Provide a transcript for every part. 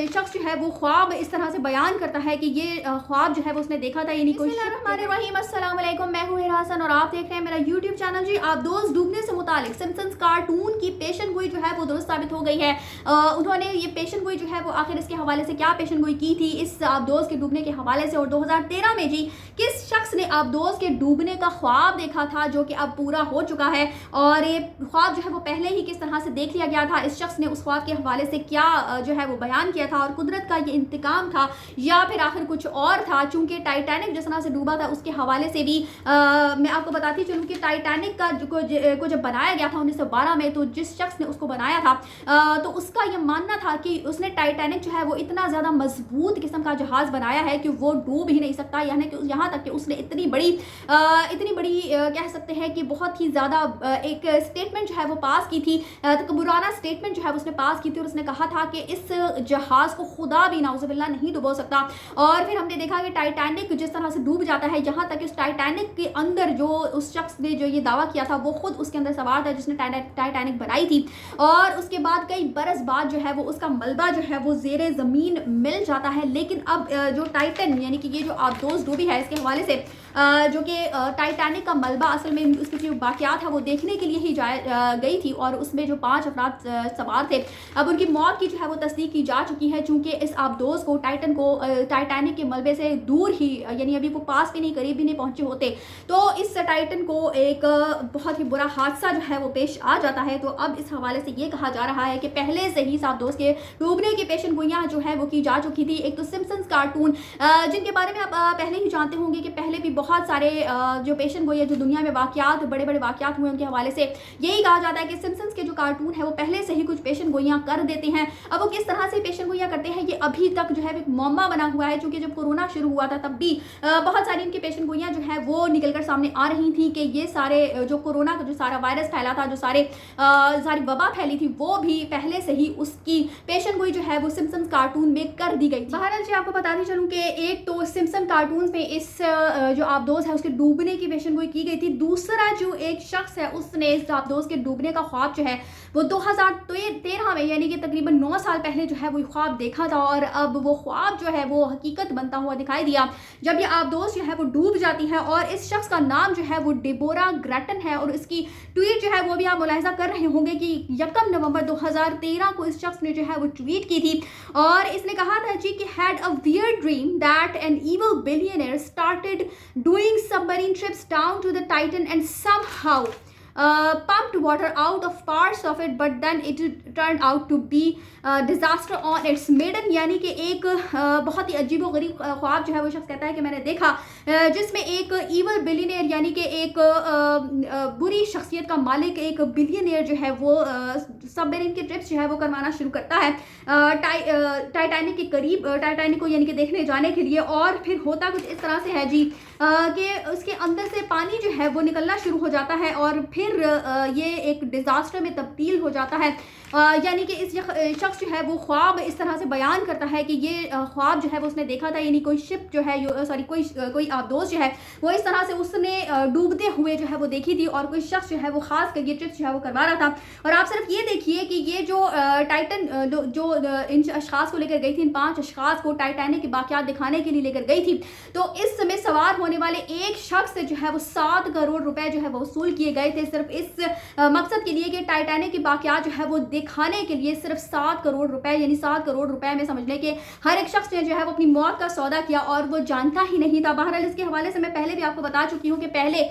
शख्स जो है वो ख्वाब इस तरह से बयान करता है कि ये ख्वाब जो है वो उसने देखा था, यानी कोई अस्सलाम वालेकुम, मैं हूँ हिरा हसन और आप देख रहे हैं मेरा यूट्यूब चैनल। जी, आबदोज़ डूबने से मुतालिक सिम्पसन्स कार्टून की पेशन गोई जो है वो दुरुस्त साबित हो गई है। उन्होंने ये पेशन गोई जो है वो आखिर इसके हवाले से क्या पेशन गोई की थी इस आबदोज़ के डूबने के हवाले से, और 2013 में जी किस शख्स ने आबदोज़ के डूबने का ख्वाब देखा था जो कि अब पूरा हो चुका है, और ये ख्वाब जो है वो पहले ही किस तरह से देख लिया गया था, इस शख्स ने उस ख्वाब के हवाले से क्या जो है वो बयान किया था, और कुदरत का ये इंतकाम था या फिर आखिर कुछ और था। चूंकि टाइटैनिक जिस तरह से डूबा था उसके हवाले से भी मैं आपको बताती चलूँ कि टाइटैनिक का को जब बनाया गया था 1912 में, तो जिस शख्स ने उसको बनाया था तो उसका ये मानना था कि उसने टाइटैनिक जो है वो इतना ज़्यादा मजबूत किस्म का जहाज़ बनाया है कि वो डूब ही नहीं सकता, यानी कि यहाँ तक कि उसने इतनी बड़ी कह सकते हैं कि बहुत ही ज़्यादा एक स्टेटमेंट जो है वो पास की थी, तकबुराना स्टेटमेंट जो है उसने पास की थी, और उसने कहा था कि इस जहाज़ को खुदा भी नाउज़ुबिल्लाह नहीं डुबो सकता। और फिर हमने देखा कि टाइटैनिक जिस तरह से डूब जाता है, यहाँ तक इस टाइटैनिक के अंदर जो उस शख्स ने जो ये दावा किया था वो खुद उसके अंदर सवार था जिसने टाइटैनिक बनाई थी, और उसके बाद कई बरस बाद जो है वो उसका मलबा जो है वो ज़ेरे ज़मीन मिल जाता है। लेकिन अब जो टाइटन यानी कि ये जो आबदोज़ डूबी है इसके हवाले से जो कि टाइटैनिक का मलबा असल में उसके जो वाक़यात है वो देखने के लिए ही गई थी, और उसमें जो 5 अफराद सवार थे अब उनकी मौत की जो है वो तस्दीक की जा चुकी है, चूँकि इस आबदोज़ को टाइटैनिक के मलबे से दूर ही, यानी अभी वो पास भी नहीं, करीब भी नहीं पहुंचे होते, तो इस टाइटन को एक बहुत ही बुरा हादसा जो है वो पेश आ जाता है। तो अब इस हवाले से ये कहा जा रहा है कि पहले से ही इस आबदोज़ के डूबने की पेशन गोइयाँ जो है वो की जा चुकी थी। एक तो सिम्पसन्स कार्टून जिनके बारे में आप पहले ही जानते होंगे कि पहले भी बहुत सारे जो पेशन गोई है, जो दुनिया में वाक़यात बड़े बड़े वाक़यात हुए उनके हवाले से यही कहा जाता है कि सिम्पसन्स के जो कार्टून है वो पहले से ही कुछ पेशन गोइयाँ कर देते हैं। अब वो किस तरह से पेशन गोइयाँ करते हैं ये अभी तक जो है एक मौमा बना हुआ है, क्योंकि जब कोरोना शुरू हुआ था तब भी बहुत सारी इनकी पेशन गोइयाँ जो है वो निकल कर सामने आ रही थी कि ये सारे जो कोरोना का जो सारा वायरस फैला था, जो सारी वबा फैली थी, वो भी पहले से ही उसकी पेशन गोई जो है वो सिम्पसन्स कार्टून में कर दी गई थी। बहरहाल जी, आपको बताती चलूँ कि एक तो सिम्पसन कार्टून में इस जो आबदोज़ है उसके डूबने की पेशन गोई की गई थी, दूसरा जो एक शख्स है उसने इस आबदोज़ के डूबने का ख्वाब जो है वो 2013 में, यानी कि तकरीबन 9 साल पहले जो है वो ख्वाब देखा था, और अब वो ख्वाब जो है वो हकीकत बनता हुआ दिखाई दिया जब ये आबदोज़ जो है वो डूब जाती है। और इस शख्स का नाम जो है वो डेबोरा ग्रेटन है, और इसकी ट्वीट जो है वो भी आप मुलाहिजा कर रहे होंगे कि 1 नवंबर 2013 को इस शख्स ने जो है वो ट्वीट की थी, और इसने कहा था जी कि had a weird dream that an evil billionaire started doing submarine trips down to the Titan and somehow pumped water out of parts of it, but then it turned out to be disaster on its maiden। यानी कि एक बहुत ही अजीबो गरीब ख्वाब जो है वो शख्स कहता है कि मैंने देखा जिसमें एक ईवल बिलियनियर यानी कि एक बुरी शख्सियत का मालिक, एक बिलियनियर जो है वो सबमरीन की ट्रिप्स जो है वो करवाना शुरू करता है टाइटैनिक के करीब, टाइटैनिक को यानी कि देखने जाने के लिए। और फिर होता कुछ इस तरह से है जी कि उसके अंदर से पानी जो है वो निकलना शुरू हो जाता है, और फिर ये एक डिज़ास्टर में तब्दील हो जाता है। यानी कि इस शख्स जो है वो ख्वाब इस तरह से बयान करता है कि ये ख्वाब जो है वो उसने देखा था, यानी कोई शिप जो है कोई आबदोज़ जो है वो इस तरह से उसने डूबते हुए जो है वो देखी थी, और कोई शख्स जो है वो खास कर ये ट्रिप्स जो है वो करवा रहा था। और आप सिर्फ ये देखिए कि ये जो टाइटन जो इन अशखास को लेकर गई थी, इन 5 अशखास को टाइटैनिक के वाक़यात दिखाने के लिए लेकर गई थी, तो इस समय सवार होने वाले एक शख्स से जो है वो 7 करोड़ रुपए जो है वो वसूल किए गए थे, सिर्फ इस मकसद के लिए कि टाइटैनिक के वाक़यात जो है वो दिखाने के लिए सिर्फ 7 करोड़ रुपए, यानी 7 करोड़ रुपए में समझ लें कि हर एक शख्स ने जो है वो अपनी मौत का सौदा किया, और वो जानता ही नहीं था। बहरहाल इसके हवाले से मैं पहले भी आपको बता चुकी हूँ कि पहले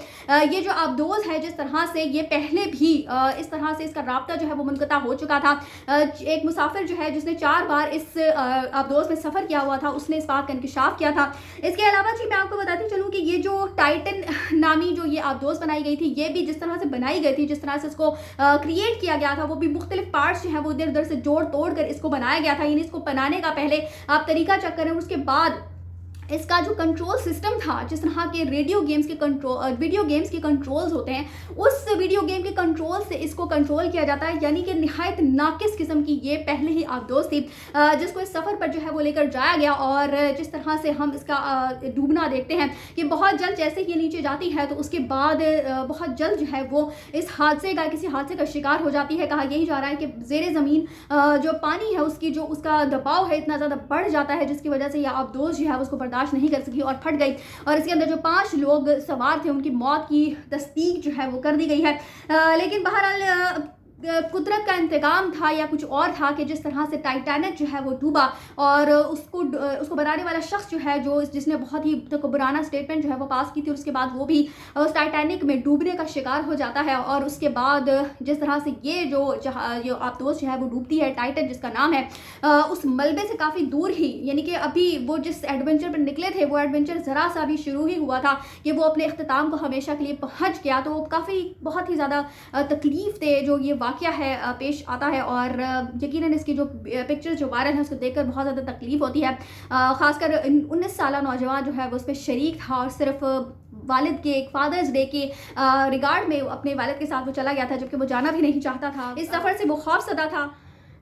ये जो आबदोज़ है जिस तरह से ये पहले भी इस तरह से इसका राब्ता जो है वो मुनक़ता हो चुका था। एक मुसाफिर जो है जिसने 4 बार इस आबदोज़ में सफ़र किया हुआ था उसने इस बात का इंकशाफ किया था। इसके अलावा जी मैं आपको बताती चलूँ कि ये जो टाइटन नामी जो ये आबदोज़ बनाई गई थी, ये भी जिस तरह से बनाई गई थी, जिस तरह से इसको क्रिएट किया गया था, वो भी मुख्तलिफ पार्ट्स जो है वो इधर उधर से जोड़ तोड़ कर इसको बनाया गया था। यानी इसको बनाने का पहले आप तरीका चेक करें, उसके बाद اس کا جو کنٹرول سسٹم تھا، جس طرح کے ویڈیو گیمز کے کنٹرولز ہوتے ہیں، اس ویڈیو گیم کے کنٹرول سے اس کو کنٹرول کیا جاتا ہے، یعنی کہ نہایت ناقص قسم کی یہ پہلے ہی آبدوز تھی جس کو اس سفر پر جو ہے وہ لے کر جایا گیا. اور جس طرح سے ہم اس کا ڈوبنا دیکھتے ہیں کہ بہت جلد جیسے ہی نیچے جاتی ہے تو اس کے بعد بہت جلد جو ہے وہ اس کسی حادثے کا شکار ہو جاتی ہے. کہا یہی جا رہا ہے کہ زیر زمین جو پانی ہے اس کا دباؤ ہے اتنا زیادہ بڑھ جاتا ہے، جس کی وجہ سے یہ آبدوز جو ہے اس کو برداشت نہیں کر سکی اور پھٹ گئی، اور اس کے اندر جو 5 لوگ سوار تھے ان کی موت کی تصدیق جو ہے وہ کر دی گئی ہے. لیکن بہرحال قدرت کا انتقام تھا یا کچھ اور تھا کہ جس طرح سے ٹائٹینک جو ہے وہ ڈوبا، اور اس کو بنانے والا شخص جو ہے جس نے بہت ہی تکبرانہ اسٹیٹمنٹ جو ہے وہ پاس کی تھی، اور اس کے بعد وہ بھی اس ٹائٹینک میں ڈوبنے کا شکار ہو جاتا ہے. اور اس کے بعد جس طرح سے یہ جو آبدوز جو ہے وہ ڈوبتی ہے، ٹائٹن جس کا نام ہے، اس ملبے سے کافی دور ہی، یعنی کہ ابھی وہ جس ایڈونچر پر نکلے تھے وہ ایڈونچر ذرا سا بھی شروع ہی ہوا تھا کہ وہ اپنے اختتام کو ہمیشہ کے لیے پہنچ گیا. تو کافی بہت ہی زیادہ تکلیف دہ جو یہ واقعہ ہے پیش آتا ہے، اور یقیناً اس کی جو پکچر جو وائرل ہے اس کو دیکھ کر بہت زیادہ تکلیف ہوتی ہے. خاص کر 19 سالہ نوجوان جو ہے وہ اس پہ شریک تھا، اور صرف والد کے ایک فادرز ڈے کے ریگارڈ میں اپنے والد کے ساتھ وہ چلا گیا تھا، جبکہ وہ جانا بھی نہیں چاہتا تھا. اس سفر سے وہ خوف زدہ تھا.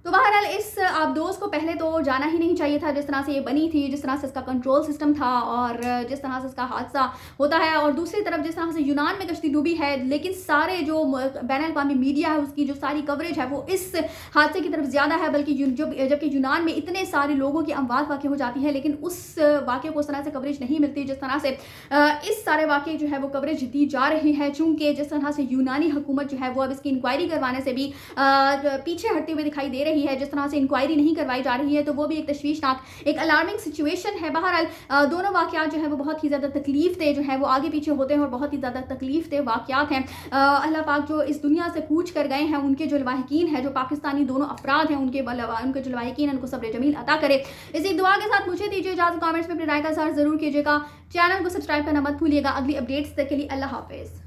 تو بہرحال اس آبدوز کو پہلے تو جانا ہی نہیں چاہیے تھا جس طرح سے یہ بنی تھی، جس طرح سے اس کا کنٹرول سسٹم تھا، اور جس طرح سے اس کا حادثہ ہوتا ہے. اور دوسری طرف جس طرح سے یونان میں کشتی ڈوبی ہے، لیکن سارے جو بین الاقوامی میڈیا ہے اس کی جو ساری کوریج ہے وہ اس حادثے کی طرف زیادہ ہے، بلکہ جبکہ یونان میں اتنے سارے لوگوں کی اموات واقع ہو جاتی ہے، لیکن اس واقعے کو اس طرح سے کوریج نہیں ملتی جس طرح سے اس سارے واقعے جو ہے وہ کوریج دی جا رہی ہے. چونکہ جس طرح سے یونانی حکومت جو ہے وہ اب اس کی انکوائری کروانے سے بھی پیچھے ہٹتے ہوئے دکھائی دے رہی ہے، جس طرح سے انکوائری نہیں کروائی جا رہی ہے، تو وہ بھی ایک تشویشناک، ایک الارمنگ سچویشن ہے. بہرحال دونوں واقعات جو ہے وہ بہت ہی زیادہ تکلیف دہ جو ہے وہ آگے پیچھے ہوتے ہیں، اور بہت ہی زیادہ تکلیف دہ واقعات ہیں. اللہ پاک جو اس دنیا سے کوچ کر گئے ہیں ان کے جو لواحقین ہیں، جو پاکستانی دونوں افراد ہیں، ان کے جو لواحقین ہیں ان کو صبر جمیل عطا کرے. اسی دعا کے ساتھ مجھے دیجیے اجازت. کامنٹس میں اپنی رائے کا اظہار ضرور کیجیے گا. چینل کو سبسکرائب کرنا مت بھولیے گا. اگلی اپڈیٹس تک کے لیے اللہ حافظ.